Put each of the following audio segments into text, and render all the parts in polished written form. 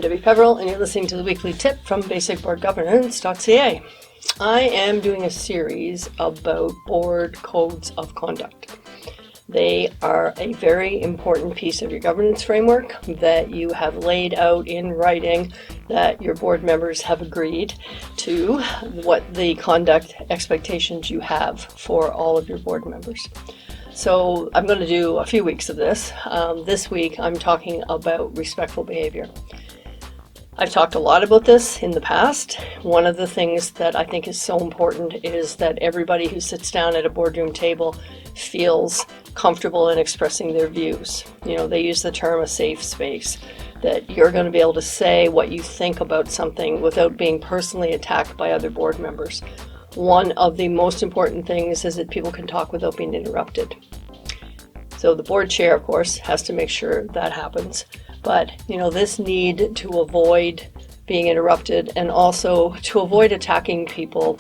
Debbie Peveril, and you're listening to the weekly tip from basicboardgovernance.ca. I am doing a series about board codes of conduct. They are a very important piece of your governance framework that you have laid out in writing, that your board members have agreed to what the conduct expectations you have for all of your board members. So I'm going to do a few weeks of this. This week I'm talking about respectful behavior. I've talked a lot about this in the past. One of the things that I think is so important is that everybody who sits down at a boardroom table feels comfortable in expressing their views. You know, they use the term a safe space, that you're going to be able to say what you think about something without being personally attacked by other board members. One of the most important things is that people can talk without being interrupted. So the board chair, of course, has to make sure that happens. But, you know, this need to avoid being interrupted and also to avoid attacking people,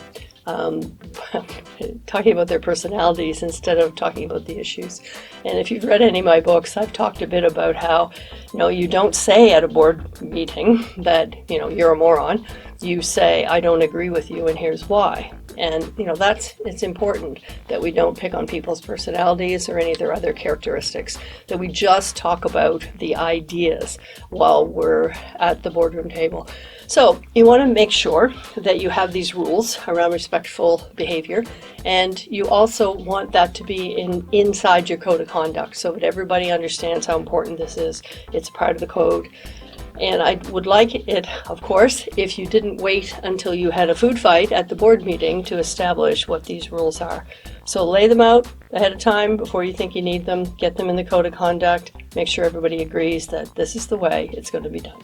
talking about their personalities instead of talking about the issues. And if you've read any of my books, I've talked a bit about how, you know, you don't say at a board meeting that, you know, you're a moron. You say, I don't agree with you and here's why. And, you know, it's important that we don't pick on people's personalities or any of their other characteristics, that we just talk about the ideas while we're at the boardroom table. So you want to make sure that you have these rules around respectful behavior, and you also want that to be inside your code of conduct so that everybody understands how important this is. It's part of the code. And I would like it, of course, if you didn't wait until you had a food fight at the board meeting to establish what these rules are. So lay them out ahead of time before you think you need them, get them in the code of conduct, make sure everybody agrees that this is the way it's going to be done.